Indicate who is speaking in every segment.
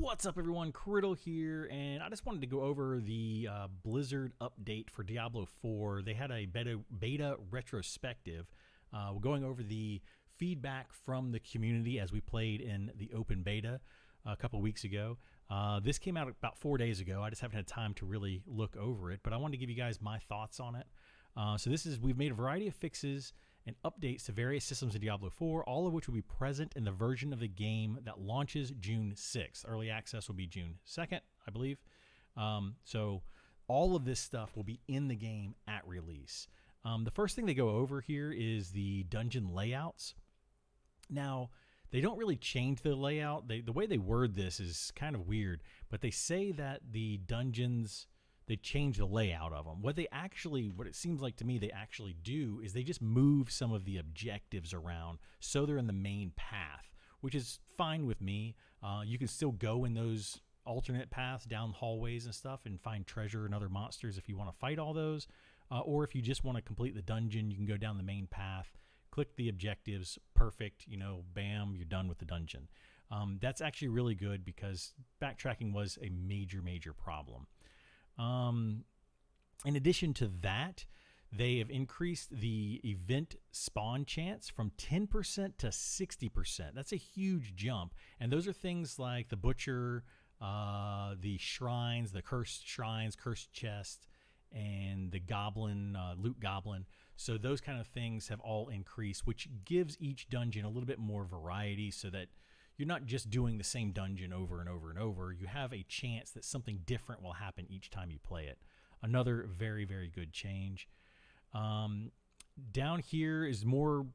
Speaker 1: What's up, everyone? Kriddle here, and I just wanted to go over the Blizzard update for Diablo 4. They had a beta retrospective. We're going over the feedback from the community as we played in the open beta a couple weeks ago. This came out about 4 days ago. I just haven't had time to really look over it, but I wanted to give you guys my thoughts on it. We've made a variety of fixes and updates to various systems in Diablo 4, all of which will be present in the version of the game that launches June 6th. Early access will be June 2nd, I believe. So all of this stuff will be in the game at release. The first thing they go over here is the dungeon layouts. Now, they don't really change the layout. The way they word this is kind of weird, but they say that the dungeons, they change the layout of them. What it seems like to me they actually do is they just move some of the objectives around so they're in the main path, which is fine with me. You can still go in those alternate paths down hallways and stuff and find treasure and other monsters if you want to fight all those. Or if you just want to complete the dungeon, you can go down the main path, click the objectives, perfect, bam, you're done with the dungeon. That's actually really good because backtracking was a major problem. In addition to that, they have increased the event spawn chance from 10% to 60%. That's a huge jump. And those are things like the butcher, the shrines, the cursed shrines, cursed chest, and the goblin, loot goblin. So those kind of things have all increased, which gives each dungeon a little bit more variety so that you're not just doing the same dungeon over and over and over. You have a chance that something different will happen each time you play it. Another very, very good change. Down here is more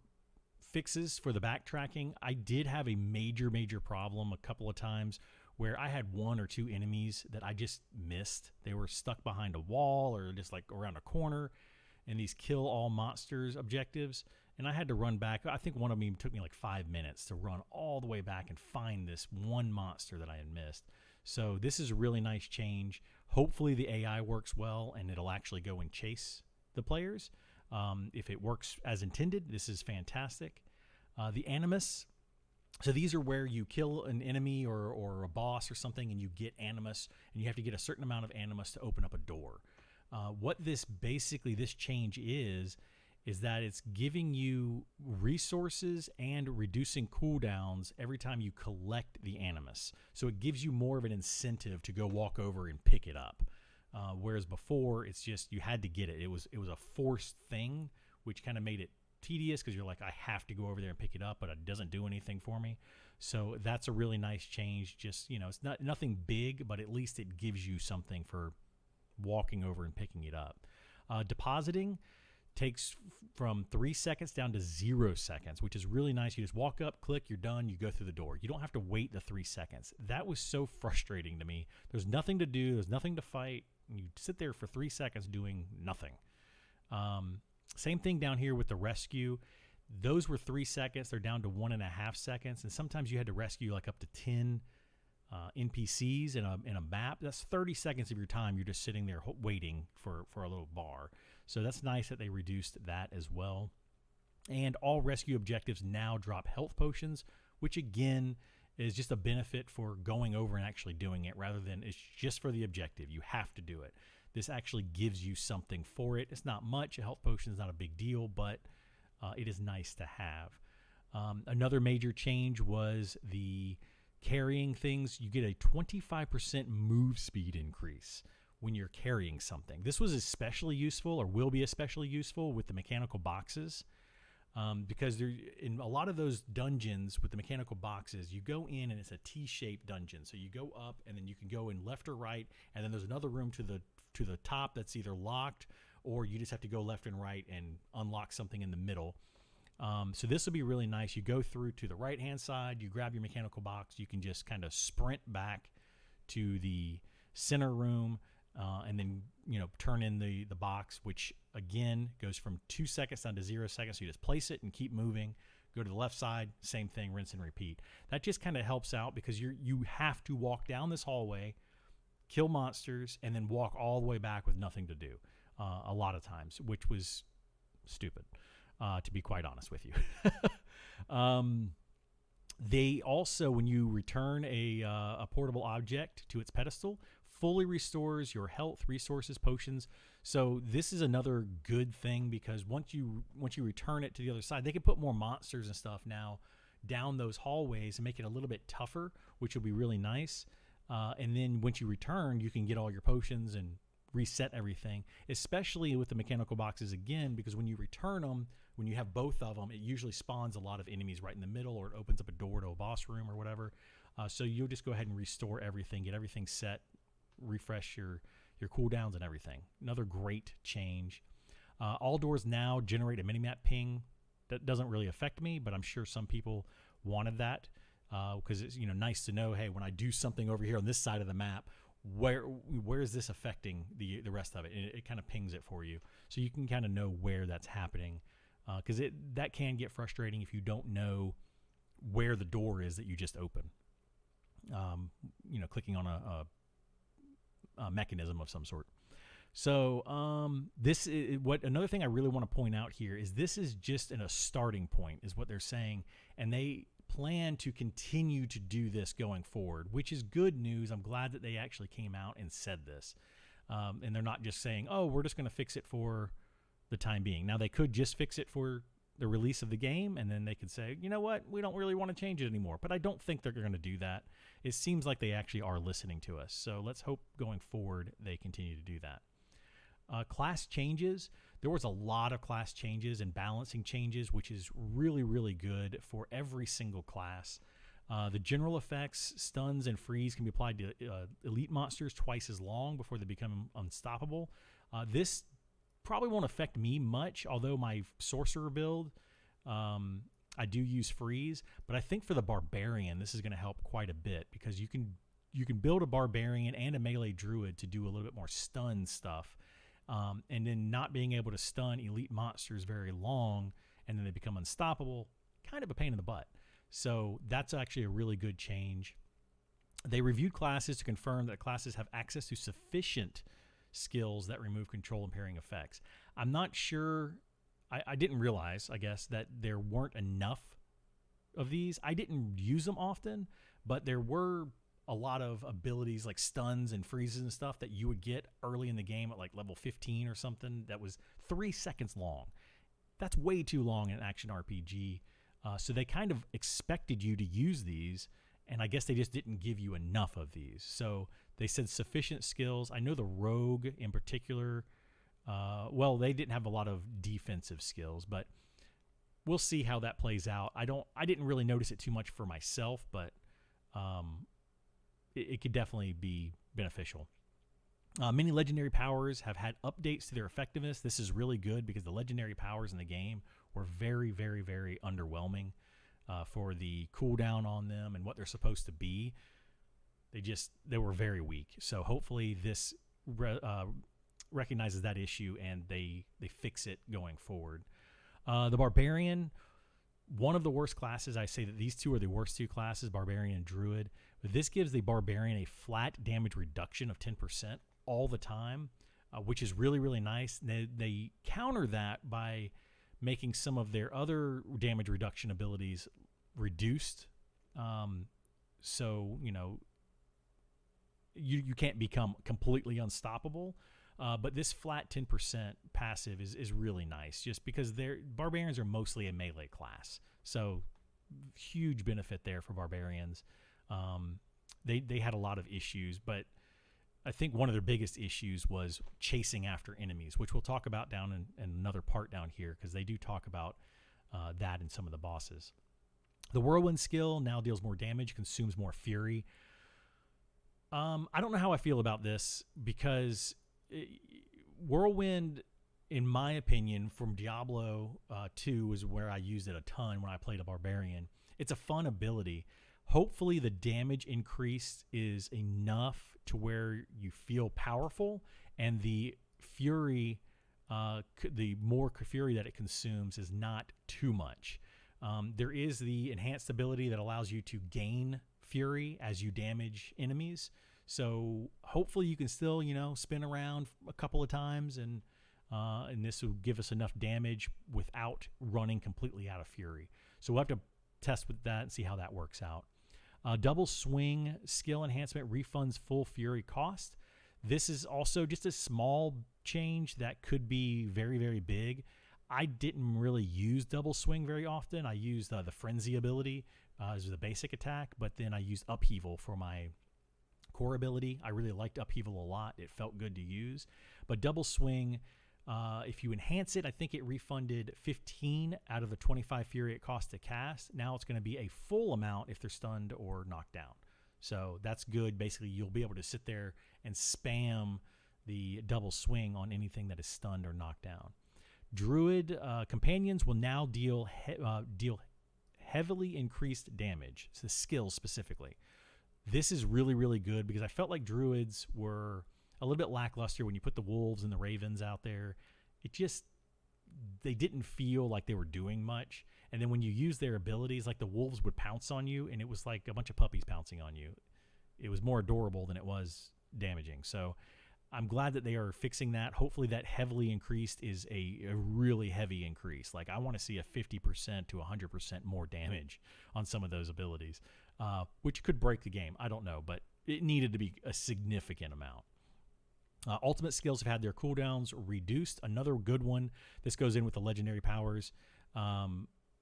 Speaker 1: fixes for the backtracking. I did have a major problem a couple of times where I had one or two enemies that I just missed. They were stuck behind a wall or just like around a corner in these kill all monsters objectives. And I had to run back. I think one of them took me like 5 minutes to run all the way back and find this one monster that I had missed. So this is a really nice change. Hopefully the AI works well and it'll actually go and chase the players. If it works as intended, this is fantastic. The Animus. So these are where you kill an enemy or a boss or something and you get Animus, and you have to get a certain amount of Animus to open up a door. What this change is that it's giving you resources and reducing cooldowns every time you collect the Animus. So it gives you more of an incentive to go walk over and pick it up. Whereas before, it's just you had to get it. It was a forced thing, which kind of made it tedious because you're like, I have to go over there and pick it up, but it doesn't do anything for me. So that's a really nice change. Just, it's nothing big, but at least it gives you something for walking over and picking it up. Depositing takes from 3 seconds down to 0 seconds, which is really nice. You just walk up, click, you're done, you go through the door. You don't have to wait the 3 seconds. That was so frustrating to me. There's nothing to do, there's nothing to fight. You sit there for 3 seconds doing nothing. Same thing down here with the rescue. Those were 3 seconds. They're down to 1.5 seconds. And sometimes you had to rescue like up to 10 NPCs in a map. That's 30 seconds of your time. You're just sitting there waiting for a little bar. So that's nice that they reduced that as well. And all rescue objectives now drop health potions, which again is just a benefit for going over and actually doing it rather than it's just for the objective. You have to do it. This actually gives you something for it. It's not much. A health potion is not a big deal, but it is nice to have. Another major change was the carrying things. You get a 25% move speed increase when you're carrying something. This was especially useful, or will be especially useful, with the mechanical boxes. Because in a lot of those dungeons with the mechanical boxes, you go in and it's a T-shaped dungeon. So you go up and then you can go in left or right, and then there's another room to the top that's either locked, or you just have to go left and right and unlock something in the middle. So this will be really nice. You go through to the right-hand side, you grab your mechanical box, you can just kind of sprint back to the center room, and then turn in the box, which again goes from 2 seconds down to 0 seconds. So you just place it and keep moving. Go to the left side, same thing, rinse and repeat. That just kind of helps out because you have to walk down this hallway, kill monsters, and then walk all the way back with nothing to do a lot of times, which was stupid, to be quite honest with you. They also, when you return a portable object to its pedestal, fully restores your health, resources, potions. So this is another good thing, because once you return it to the other side, they can put more monsters and stuff now down those hallways and make it a little bit tougher, which will be really nice. And then once you return, you can get all your potions and reset everything, especially with the mechanical boxes again, because when you return them, when you have both of them, it usually spawns a lot of enemies right in the middle, or it opens up a door to a boss room or whatever. So you'll just go ahead and restore everything, get everything set, refresh your cooldowns and everything. Another great change. All doors now generate a minimap ping. That doesn't really affect me, but I'm sure some people wanted that, because it's nice to know, hey, when I do something over here on this side of the map, where is this affecting the rest of it? And it kind of pings it for you, so you can kind of know where that's happening, because that can get frustrating if you don't know where the door is that you just opened. Clicking on a mechanism of some sort. So this is what another thing I really want to point out here is this is just a starting point, is what they're saying, and they plan to continue to do this going forward, which is good news. I'm glad that they actually came out and said this, and they're not just saying, oh, we're just going to fix it for the time being. Now, they could just fix it for the release of the game, and then they could say, you know what, we don't really want to change it anymore. But I don't think they're going to do that. It seems like they actually are listening to us, so let's hope going forward they continue to do that. Class changes. There was a lot of class changes and balancing changes, which is really, really good for every single class. The general effects, stuns, and freeze can be applied to elite monsters twice as long before they become unstoppable. This probably won't affect me much, although my sorcerer build, I do use freeze. But I think for the barbarian, this is going to help quite a bit, because you can build a barbarian and a melee druid to do a little bit more stun stuff. And then not being able to stun elite monsters very long, and then they become unstoppable, kind of a pain in the butt. So that's actually a really good change. They reviewed classes to confirm that classes have access to sufficient skills that remove control impairing effects. I'm not sure. I didn't realize, I guess, that there weren't enough of these. I didn't use them often, but there were a lot of abilities like stuns and freezes and stuff that you would get early in the game at like level 15 or something that was 3 seconds long. That's way too long in an action RPG. So they kind of expected you to use these, and I guess they just didn't give you enough of these. So they said sufficient skills. I know the rogue in particular, they didn't have a lot of defensive skills, but we'll see how that plays out. I didn't really notice it too much for myself, but it could definitely be beneficial. Many legendary powers have had updates to their effectiveness. This is really good, because the legendary powers in the game were very, very, very underwhelming for the cooldown on them and what they're supposed to be. They were very weak. So hopefully this recognizes that issue and they fix it going forward. The barbarian, one of the worst classes. I say that these two are the worst two classes, barbarian and druid. But this gives the barbarian a flat damage reduction of 10% all the time, which is really, really nice. They counter that by making some of their other damage reduction abilities reduced. So, you can't become completely unstoppable. But this flat 10% passive is really nice, just because barbarians are mostly a melee class. So huge benefit there for barbarians. They had a lot of issues, but I think one of their biggest issues was chasing after enemies, which we'll talk about down in another part down here, because they do talk about that in some of the bosses. The whirlwind skill now deals more damage, consumes more fury. I don't know how I feel about this, because whirlwind, in my opinion, from Diablo 2 is where I used it a ton when I played a barbarian. It's a fun ability. Hopefully the damage increase is enough to where you feel powerful, and the fury, the more fury that it consumes is not too much. There is the enhanced ability that allows you to gain fury as you damage enemies. So hopefully you can still, spin around a couple of times, and this will give us enough damage without running completely out of fury. So we'll have to test with that and see how that works out. Double swing skill enhancement refunds full fury cost. This is also just a small change that could be very, very big. I didn't really use double swing very often. I used the frenzy ability as the basic attack, but then I used upheaval for my core ability. I really liked upheaval a lot. It felt good to use. But double swing, if you enhance it, I think it refunded 15 out of the 25 fury it cost to cast. Now it's going to be a full amount if they're stunned or knocked down. So that's good. Basically, you'll be able to sit there and spam the double swing on anything that is stunned or knocked down. Druid companions will now deal heavily increased damage, so the skills specifically. This is really, really good because I felt like druids were a little bit lackluster when you put the wolves and the ravens out there. They didn't feel like they were doing much. And then when you use their abilities, like the wolves would pounce on you, and it was like a bunch of puppies pouncing on you. It was more adorable than it was damaging. So I'm glad that they are fixing that. Hopefully that heavily increased is a really heavy increase. Like I want to see a 50% to 100% more damage on some of those abilities, which could break the game. I don't know, but it needed to be a significant amount. Ultimate skills have had their cooldowns reduced. Another good one. This goes in with the legendary powers.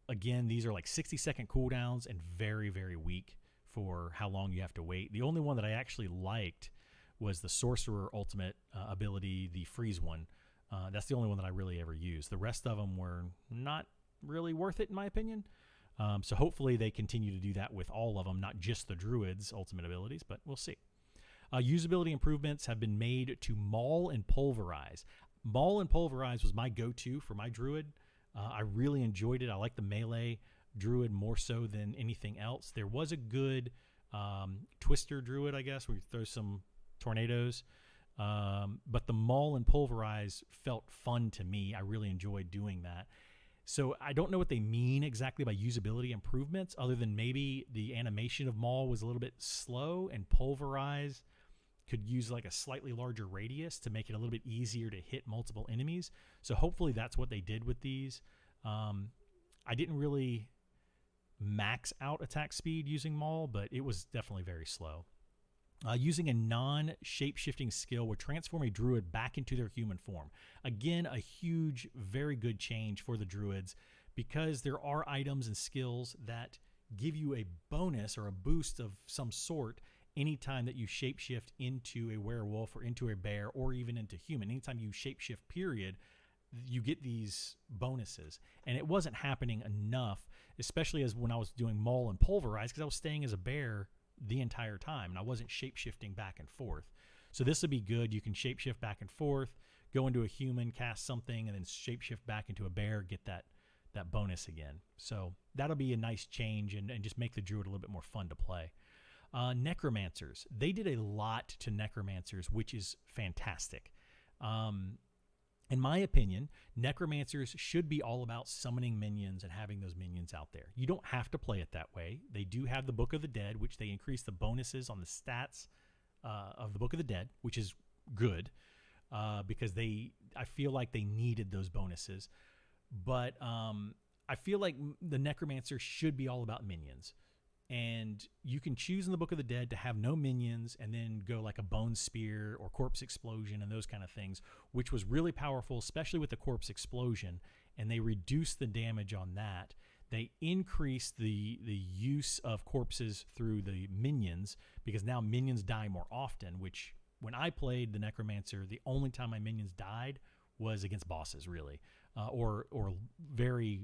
Speaker 1: Again, these are like 60-second cooldowns and very, very weak for how long you have to wait. The only one that I actually liked was the sorcerer ultimate ability, the freeze one. That's the only one that I really ever used. The rest of them were not really worth it in my opinion. So hopefully they continue to do that with all of them, not just the druids ultimate abilities, but we'll see. Usability improvements have been made to maul and pulverize. Maul and pulverize was my go-to for my druid. I really enjoyed it. I like the melee druid more so than anything else. There was a good twister druid, I guess, where you throw some tornadoes. But the maul and pulverize felt fun to me. I really enjoyed doing that. So I don't know what they mean exactly by usability improvements, other than maybe the animation of maul was a little bit slow and pulverize could use like a slightly larger radius to make it a little bit easier to hit multiple enemies. So hopefully that's what they did with these. I didn't really max out attack speed using maul, but it was definitely very slow. Using a non-shape-shifting skill would transform a druid back into their human form. Again, a huge, very good change for the druids because there are items and skills that give you a bonus or a boost of some sort anytime that you shapeshift into a werewolf or into a bear or even into human. Anytime you shapeshift, period, you get these bonuses. And it wasn't happening enough, especially as when I was doing maul and pulverize, because I was staying as a bear the entire time and I wasn't shape-shifting back and forth. So this would be good. You can shape-shift back and forth, go into a human, cast something, and then shape-shift back into a bear, get that bonus again. So that'll be a nice change and just make the druid a little bit more fun to play. Necromancers. They did a lot to necromancers, which is fantastic. In my opinion, necromancers should be all about summoning minions and having those minions out there. You don't have to play it that way. They do have the Book of the Dead, which they increase the bonuses on the stats of the Book of the Dead, which is good because I feel like they needed those bonuses. But I feel like the necromancer should be all about minions. And you can choose in the Book of the Dead to have no minions and then go like a bone spear or corpse explosion and those kind of things, which was really powerful, especially with the corpse explosion. And they reduced the damage on that. They increased the use of corpses through the minions because now minions die more often, which when I played the Necromancer, the only time my minions died was against bosses, really, or very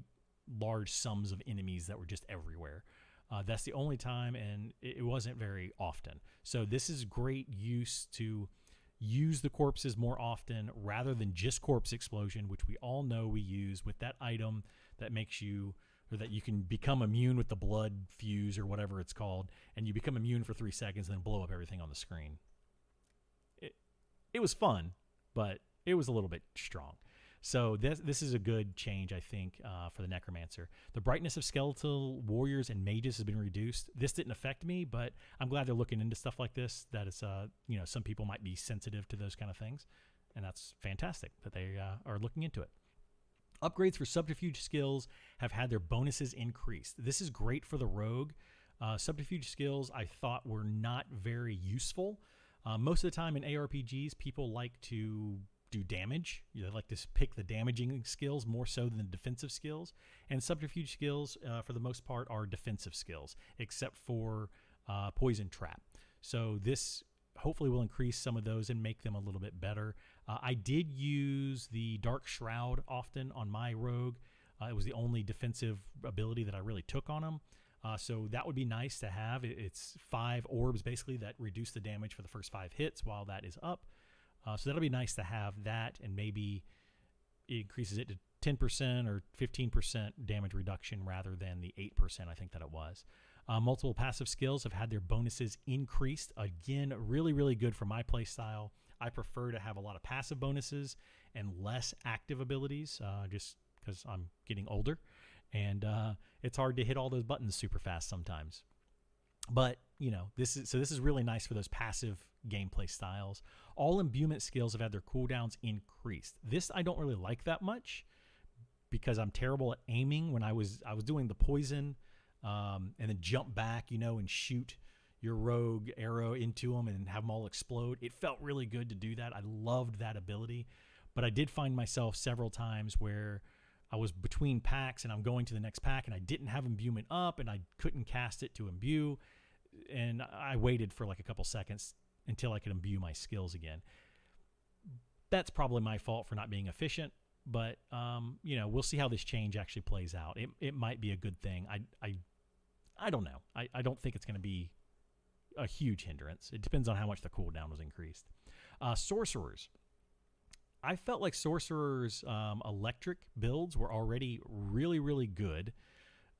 Speaker 1: large sums of enemies that were just everywhere. That's the only time, and it wasn't very often. So this is great use to use the corpses more often rather than just corpse explosion, which we all know we use with that item that makes you, or that you can become immune with the blood fuse or whatever it's called, and you become immune for 3 seconds and then blow up everything on the screen. It was fun, but it was a little bit strong. So this is a good change, I think, for the Necromancer. The brightness of skeletal warriors and mages has been reduced. This didn't affect me, but I'm glad they're looking into stuff like this. That it's, some people might be sensitive to those kind of things, and that's fantastic that they are looking into it. Upgrades for subterfuge skills have had their bonuses increased. This is great for the rogue. Subterfuge skills I thought were not very useful. Most of the time in ARPGs, people like to do damage. They like to pick the damaging skills more so than the defensive skills. And subterfuge skills, for the most part, are defensive skills, except for poison trap. So this hopefully will increase some of those and make them a little bit better. I did use the Dark Shroud often on my rogue. It was the only defensive ability that I really took on him. So that would be nice to have. It's 5 orbs basically that reduce the damage for the first 5 hits while that is up. So that'll be nice to have that, and maybe it increases it to 10% or 15% damage reduction rather than the 8% I think that it was. Multiple passive skills have had their bonuses increased. Again, really, really good for my play style. I prefer to have a lot of passive bonuses and less active abilities, just because I'm getting older, and it's hard to hit all those buttons super fast sometimes. But this is really nice for those passive gameplay styles. All imbuement skills have had their cooldowns increased. This I don't really like that much because I'm terrible at aiming. When I was doing the poison, and then jump back, and shoot your rogue arrow into them and have them all explode. It felt really good to do that. I loved that ability, but I did find myself several times where I was between packs and I'm going to the next pack and I didn't have imbuement up and I couldn't cast it to imbue, and I waited for like a couple seconds until I could imbue my skills again. That's probably my fault for not being efficient, but we'll see how this change actually plays out. It might be a good thing. I don't know. I don't think it's going to be a huge hindrance. It depends on how much the cooldown was increased. Sorcerers. I felt like Sorcerer's electric builds were already really, really good.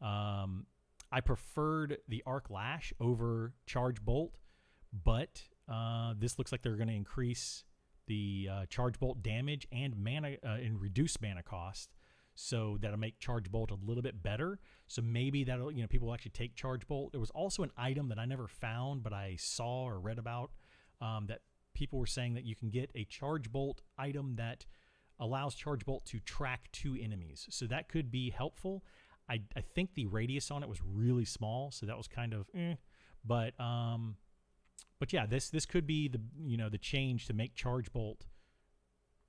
Speaker 1: I preferred the Arc Lash over Charge Bolt, but this looks like they're going to increase the Charge Bolt damage and mana and reduce mana cost, so that'll make Charge Bolt a little bit better. So maybe that'll, people will actually take Charge Bolt. There was also an item that I never found, but I saw or read about, that people were saying that you can get a Charge Bolt item that allows Charge Bolt to track 2 enemies. So that could be helpful. I think the radius on it was really small, so that was kind of But yeah, this could be the change to make Charge Bolt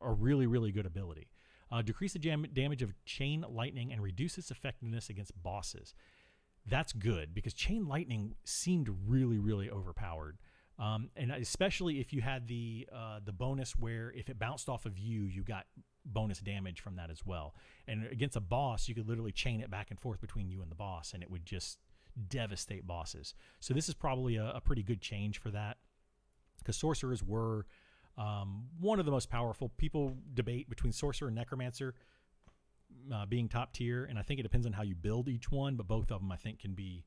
Speaker 1: a really, really good ability. Decrease the damage of Chain Lightning and reduce its effectiveness against bosses. That's good because Chain Lightning seemed really, really overpowered. And especially if you had the bonus where if it bounced off of you, you got bonus damage from that as well. And against a boss, you could literally chain it back and forth between you and the boss, and it would just devastate bosses. So this is probably a pretty good change for that, because sorcerers were one of the most powerful. People debate between sorcerer and necromancer being top tier, and I think it depends on how you build each one, but both of them I think can be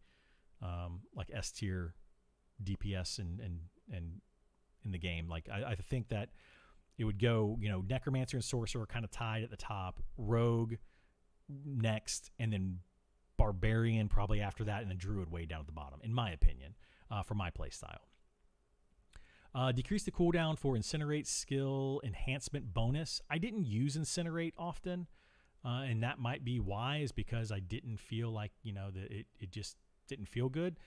Speaker 1: like S tier DPS and in the game. Like I think that it would go, necromancer and sorcerer are kind of tied at the top, rogue next, and then barbarian probably after that, and then druid way down at the bottom, in my opinion, for my play style. Decrease the cooldown for incinerate skill enhancement bonus. I didn't use incinerate often, and that might be why, is because I didn't feel like that it just didn't feel good.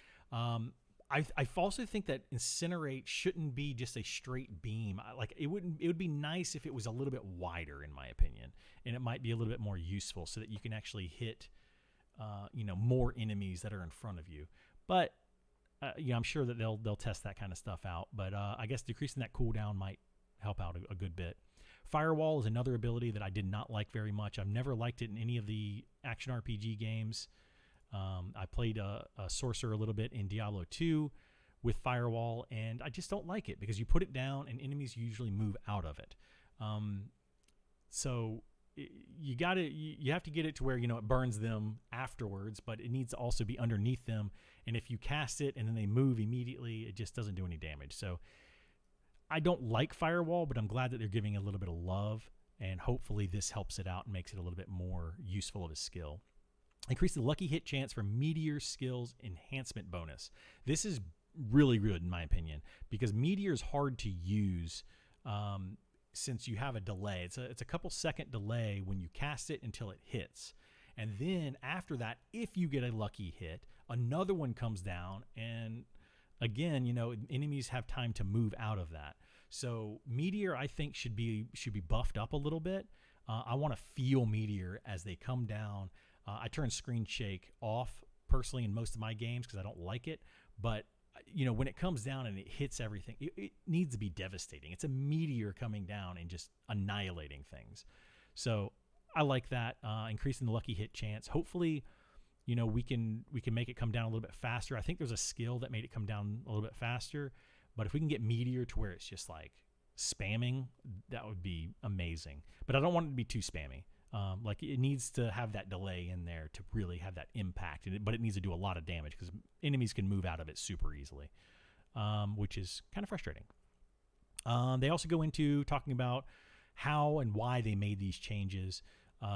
Speaker 1: I also think that incinerate shouldn't be just a straight beam. It would be nice if it was a little bit wider, in my opinion, and it might be a little bit more useful so that you can actually hit more enemies that are in front of you. But I'm sure that they'll test that kind of stuff out. But I guess decreasing that cooldown might help out a good bit. Firewall is another ability that I did not like very much. I've never liked it in any of the action RPG games. I played a sorcerer a little bit in Diablo 2 with Firewall, and I just don't like it because you put it down and enemies usually move out of it. So you have to get it to where it burns them afterwards, but it needs to also be underneath them. And if you cast it and then they move immediately, it just doesn't do any damage. So I don't like Firewall, but I'm glad that they're giving it a little bit of love, and hopefully this helps it out and makes it a little bit more useful of a skill. Increase the lucky hit chance for Meteor skills enhancement bonus. This is really good in my opinion because Meteor is hard to use since you have a delay. It's a couple second delay when you cast it until it hits. And then after that, if you get a lucky hit, another one comes down, and again, enemies have time to move out of that. So Meteor, I think, should be buffed up a little bit. I want to feel Meteor as they come down. I turn Screen Shake off personally in most of my games because I don't like it. But when it comes down and it hits everything, it needs to be devastating. It's a meteor coming down and just annihilating things. So I like that, increasing the lucky hit chance. Hopefully, we can make it come down a little bit faster. I think there's a skill that made it come down a little bit faster. But if we can get Meteor to where it's just like spamming, that would be amazing. But I don't want it to be too spammy. Like it needs to have that delay in there to really have that impact, but it needs to do a lot of damage because enemies can move out of it super easily, which is kind of frustrating. They also go into talking about how and why they made these changes.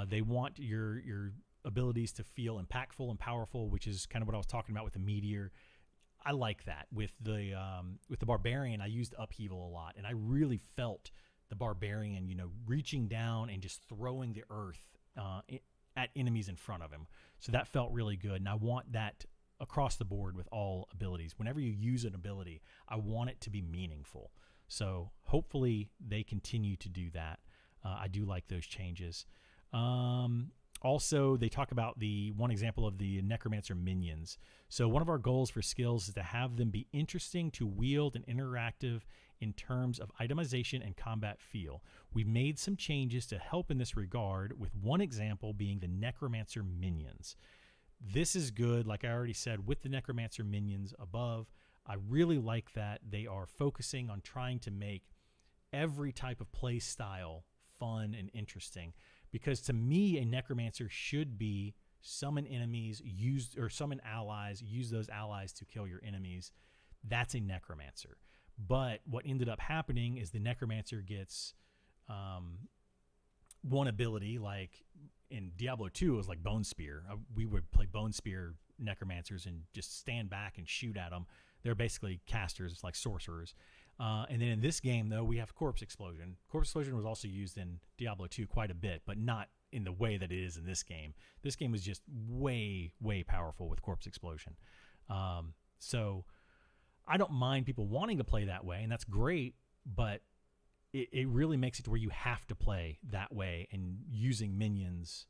Speaker 1: They want your abilities to feel impactful and powerful, which is kind of what I was talking about with the Meteor. I like that. With the Barbarian, I used Upheaval a lot, and I really felt the Barbarian, reaching down and just throwing the earth at enemies in front of him. So that felt really good, and I want that across the board with all abilities. Whenever you use an ability, I want it to be meaningful. So hopefully they continue to do that. I do like those changes. Also, they talk about the one example of the Necromancer minions. So one of our goals for skills is to have them be interesting to wield and interactive in terms of itemization and combat feel. We've made some changes to help in this regard, with one example being the Necromancer minions. This is good, like I already said, with the Necromancer minions above. I really like that they are focusing on trying to make every type of play style fun and interesting. Because to me, a Necromancer should be summon enemies, summon allies, use those allies to kill your enemies. That's a Necromancer. But what ended up happening is the Necromancer gets one ability, like in Diablo 2, it was like Bone Spear. We would play Bone Spear Necromancers and just stand back and shoot at them. They're basically casters, like sorcerers. And then in this game, though, we have Corpse Explosion. Corpse Explosion was also used in Diablo 2 quite a bit, but not in the way that it is in this game. This game was just way, way powerful with Corpse Explosion. So I don't mind people wanting to play that way, and that's great, but it really makes it to where you have to play that way, and using minions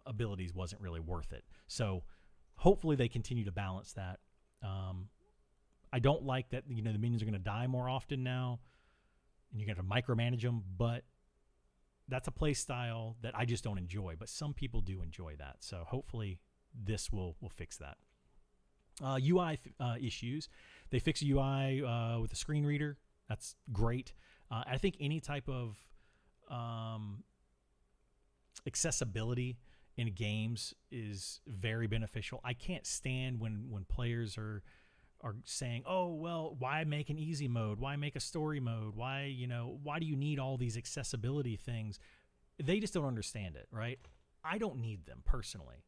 Speaker 1: abilities wasn't really worth it. So hopefully they continue to balance that. I don't like that, the minions are going to die more often now, and you're going to micromanage them, but that's a play style that I just don't enjoy, but some people do enjoy that. So hopefully this will fix that. UI issues. They fix a UI with a screen reader. That's great. I think any type of accessibility in games is very beneficial. I can't stand when players are saying, oh, well, why make an easy mode? Why make a story mode? Why do you need all these accessibility things? They just don't understand it, right? I don't need them personally,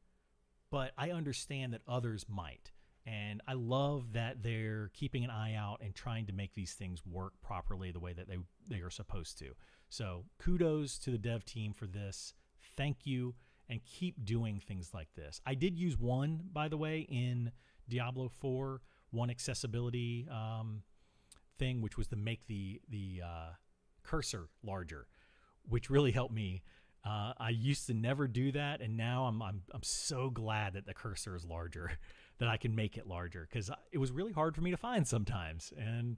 Speaker 1: but I understand that others might. And I love that they're keeping an eye out and trying to make these things work properly the way that they are supposed to. So kudos to the dev team for this. Thank you, and keep doing things like this. I did use one, by the way, in Diablo 4, one accessibility thing, which was to make the cursor larger, which really helped me. I used to never do that, and now I'm so glad that the cursor is larger, that I can make it larger, because it was really hard for me to find sometimes, and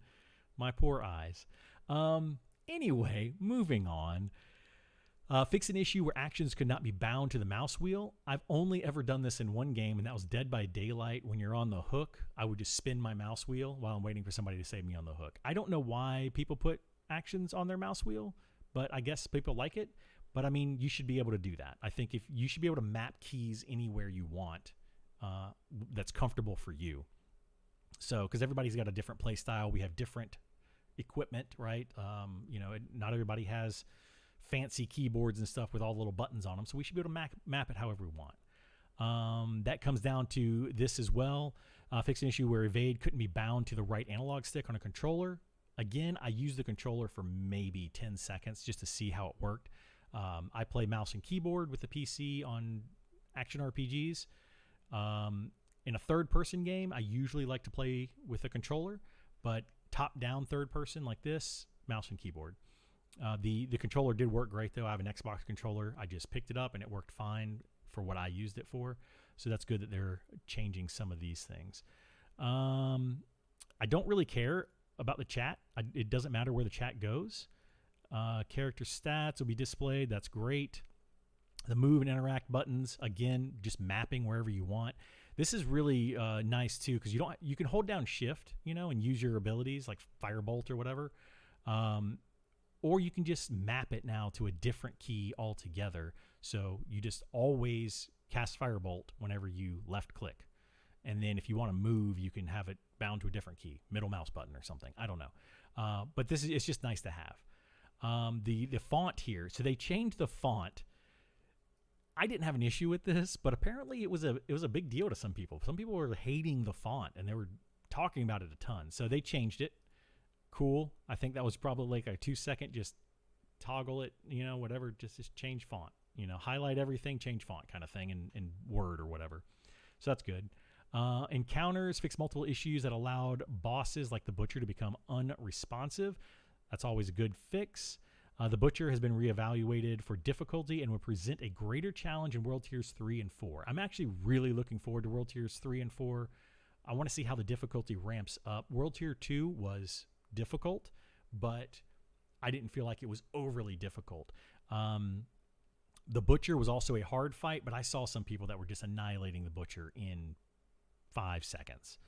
Speaker 1: my poor eyes. Anyway, moving on. Fix an issue where actions could not be bound to the mouse wheel. I've only ever done this in one game, and that was Dead by Daylight. When you're on the hook, I would just spin my mouse wheel while I'm waiting for somebody to save me on the hook. I don't know why people put actions on their mouse wheel, but I guess people like it. But I mean, you should be able to do that. I think if you should be able to map keys anywhere you want, that's comfortable for you. So, because everybody's got a different play style, we have different equipment, right? Not everybody has fancy keyboards and stuff with all the little buttons on them, so we should be able to map it however we want. That comes down to this as well. Fix an issue where evade couldn't be bound to the right analog stick on a controller. Again, I used the controller for maybe 10 seconds just to see how it worked. I play mouse and keyboard with the PC on action RPGs. In a third-person game, I usually like to play with a controller, but top-down third-person like this, mouse and keyboard. The controller did work great, though. I have an Xbox controller. I just picked it up, and it worked fine for what I used it for. So that's good that they're changing some of these things. I don't really care about the chat. It doesn't matter where the chat goes. Character stats will be displayed. That's great. The move and interact buttons, again, just mapping wherever you want. This is really nice too, because you can hold down shift, and use your abilities like firebolt or whatever. Or you can just map it now to a different key altogether. So you just always cast firebolt whenever you left click. And then if you want to move, you can have it bound to a different key, middle mouse button or something. I don't know. But it's just nice to have. The font here. So they changed the font. I didn't have an issue with this, but apparently it was a big deal to some people. Some people were hating the font, and they were talking about it a ton. So they changed it. Cool. I think that was probably like a 2-second, just toggle it, whatever, just change font. Highlight everything, change font kind of thing in Word or whatever. So that's good. Encounters fix multiple issues that allowed bosses like the Butcher to become unresponsive. That's always a good fix. The Butcher has been reevaluated for difficulty and will present a greater challenge in World Tiers 3 and 4. I'm actually really looking forward to World Tiers 3 and 4. I want to see how the difficulty ramps up. World Tier 2 was difficult, but I didn't feel like it was overly difficult. The Butcher was also a hard fight, but I saw some people that were just annihilating the Butcher in 5 seconds.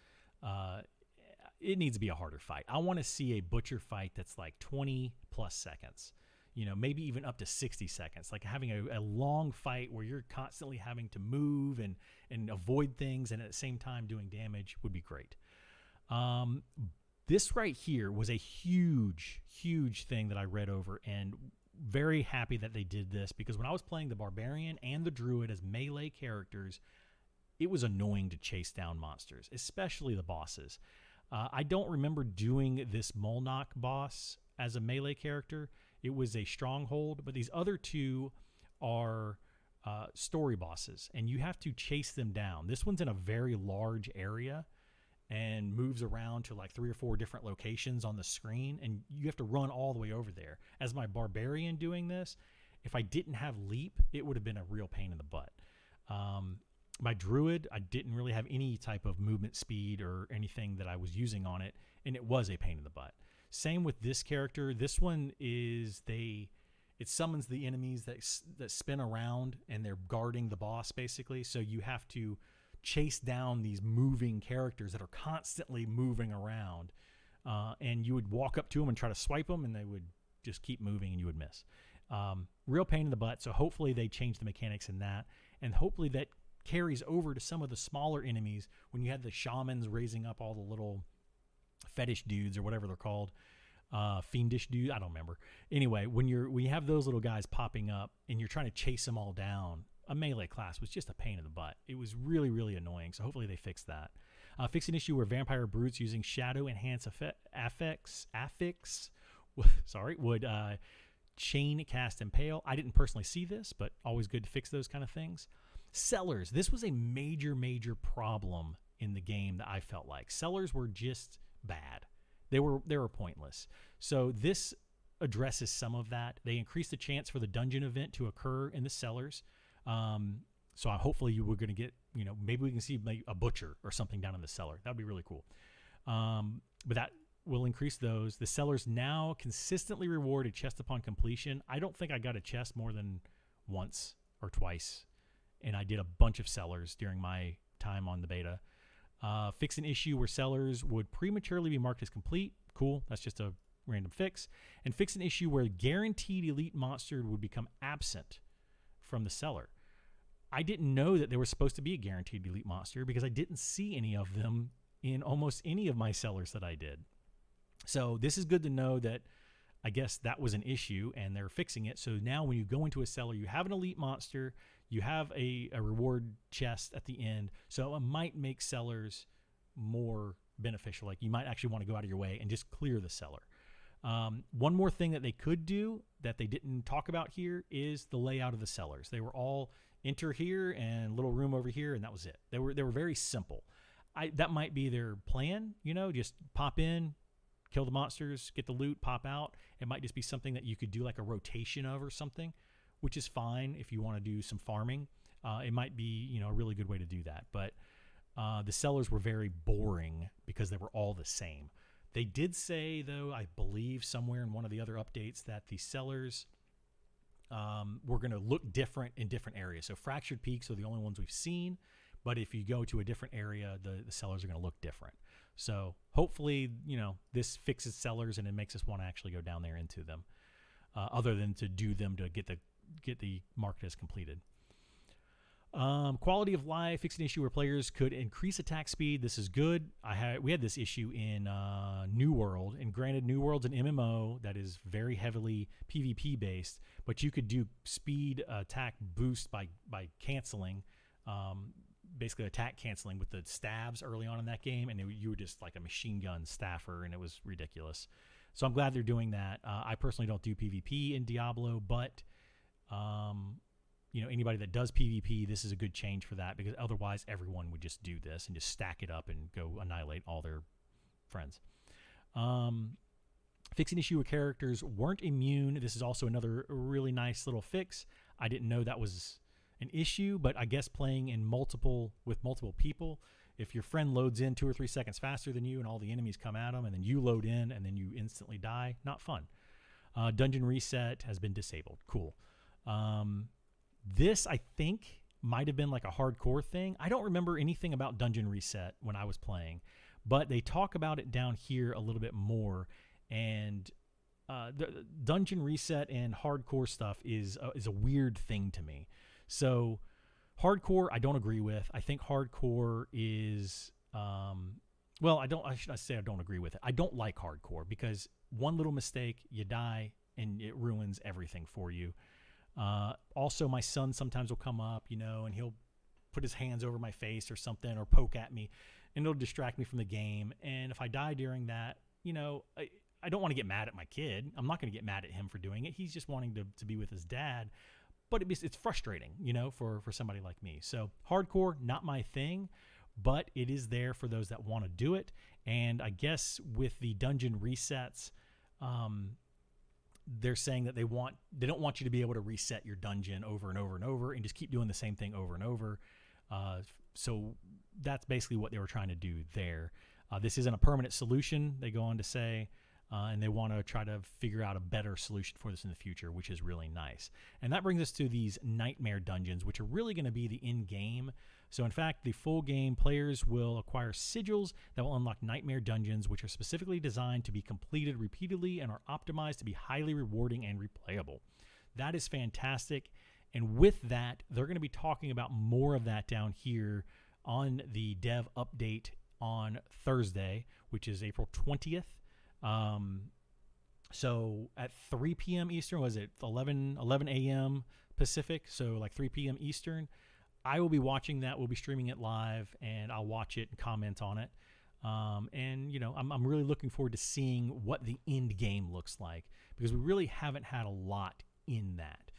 Speaker 1: It needs to be a harder fight. I want to see a Butcher fight that's like 20 plus seconds, maybe even up to 60 seconds, like having a long fight where you're constantly having to move and avoid things and at the same time doing damage would be great. This right here was a huge, huge thing that I read over, and very happy that they did this, because when I was playing the Barbarian and the Druid as melee characters, it was annoying to chase down monsters, especially the bosses. I don't remember doing this Molnok boss as a melee character. It was a stronghold, but these other two are story bosses, and you have to chase them down. This one's in a very large area and moves around to like 3 or 4 different locations on the screen, and you have to run all the way over there. As my Barbarian doing this, if I didn't have leap, it would have been a real pain in the butt. My Druid, I didn't really have any type of movement speed or anything that I was using on it, and it was a pain in the butt. Same with this character. This one is it summons the enemies that spin around, and they're guarding the boss basically. So you have to chase down these moving characters that are constantly moving around, and you would walk up to them and try to swipe them, and they would just keep moving, and you would miss. Real pain in the butt. So hopefully they change the mechanics in that, and hopefully that carries over to some of the smaller enemies when you had the shamans raising up all the little fetish dudes or whatever they're called, fiendish dude, I don't remember. Anyway, when you have those little guys popping up and you're trying to chase them all down, a melee class was just a pain in the butt. It was really, really annoying. So hopefully they fix that. Fix an issue where vampire brutes using shadow enhance affix would chain cast impale. I didn't personally see this, but always good to fix those kind of things. Sellers. This was a major, major problem in the game that I felt like. Sellers were just bad. They were pointless. So this addresses some of that. They increased the chance for the dungeon event to occur in the cellars. So hopefully you were going to get, maybe we can see a butcher or something down in the cellar. That would be really cool. But that will increase those. The cellars now consistently reward a chest upon completion. I don't think I got a chest more than once or twice, and I did a bunch of cellars during my time on the beta. Fix an issue where cellars would prematurely be marked as complete. Cool. That's just a random fix. And fix an issue where guaranteed elite monster would become absent from the cellar. I didn't know that there was supposed to be a guaranteed elite monster because I didn't see any of them in almost any of my cellars that I did. So this is good to know that I guess that was an issue and they're fixing it. So now when you go into a cellar, you have an elite monster, you have a reward chest at the end. So it might make cellars more beneficial. Like you might actually want to go out of your way and just clear the cellar. One more thing that they could do that they didn't talk about here is the layout of the cellars. They were all enter here and little room over here, and that was it. They were very simple. That might be their plan, just pop in, kill the monsters, get the loot, pop out. It might just be something that you could do like a rotation of or something, which is fine if you want to do some farming. It might be, a really good way to do that. But the cellars were very boring because they were all the same. They did say, though, I believe somewhere in one of the other updates, that the cellars were going to look different in different areas. So Fractured Peaks are the only ones we've seen, but if you go to a different area, the cellars are going to look different. So hopefully, this fixes cellars and it makes us want to actually go down there into them, other than to do them to get the market as completed. Quality of life, fixed an issue where players could increase attack speed. This is good. We had this issue in New World, and granted, New World's an MMO that is very heavily PvP based, but you could do speed attack boost by canceling, basically attack canceling with the stabs early on in that game, and you were just like a machine gun staffer, and it was ridiculous. So I'm glad they're doing that. I personally don't do PvP in Diablo, but anybody that does PvP, this is a good change for that, because otherwise everyone would just do this and just stack it up and go annihilate all their friends. Fixing issue where characters weren't immune. This is also another really nice little fix. I didn't know that was an issue, but I guess playing with multiple people, if your friend loads in 2 or 3 seconds faster than you and all the enemies come at them, and then you load in and then you instantly die, not fun. Dungeon reset has been disabled. Cool. This, I think, might have been like a hardcore thing. I don't remember anything about dungeon reset when I was playing, but they talk about it down here a little bit more. And the dungeon reset and hardcore stuff is a weird thing to me. So hardcore, I don't agree with. I think hardcore is, I should say I don't agree with it. I don't like hardcore because one little mistake, you die, and it ruins everything for you. Also, my son sometimes will come up, and he'll put his hands over my face or something, or poke at me, and it'll distract me from the game. And if I die during that, I don't want to get mad at my kid. I'm not going to get mad at him for doing it. He's just wanting to be with his dad. But it's frustrating, for somebody like me. So hardcore, not my thing, but it is there for those that want to do it. And I guess with the dungeon resets, they're saying that they don't want you to be able to reset your dungeon over and over and over and just keep doing the same thing over and over. So that's basically what they were trying to do there. This isn't a permanent solution, they go on to say, and they want to try to figure out a better solution for this in the future, which is really nice. And that brings us to these nightmare dungeons, which are really going to be the in-game. So in fact, the full game players will acquire sigils that will unlock nightmare dungeons, which are specifically designed to be completed repeatedly and are optimized to be highly rewarding and replayable. That is fantastic. And with that, they're going to be talking about more of that down here on the dev update on Thursday, which is April 20th. So at 3 p.m. Eastern, was it 11 a.m. Pacific? So like 3 p.m. Eastern. I will be watching that. We'll be streaming it live, and I'll watch it and comment on it. I'm really looking forward to seeing what the end game looks like, because we really haven't had a lot in that.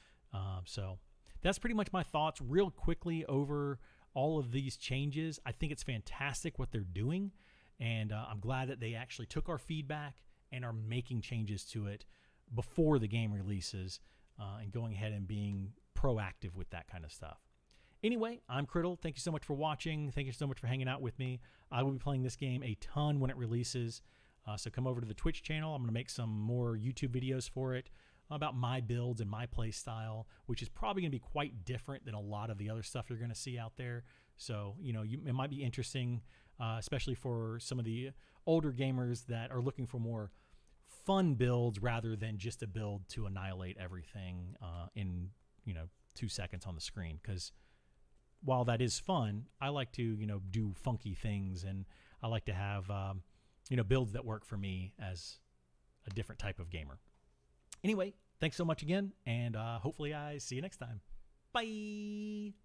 Speaker 1: So that's pretty much my thoughts real quickly over all of these changes. I think it's fantastic what they're doing, and I'm glad that they actually took our feedback and are making changes to it before the game releases, and going ahead and being proactive with that kind of stuff. Anyway, I'm Kriddle. Thank you so much for watching. Thank you so much for hanging out with me. I will be playing this game a ton when it releases, so come over to the Twitch channel. I'm going to make some more YouTube videos for it about my builds and my play style, which is probably going to be quite different than a lot of the other stuff you're going to see out there. So, it might be interesting, especially for some of the older gamers that are looking for more fun builds rather than just a build to annihilate everything in 2 seconds on the screen. Because while that is fun, I like to do funky things, and I like to have builds that work for me as a different type of gamer. Anyway, thanks so much again, and hopefully I see you next time. Bye.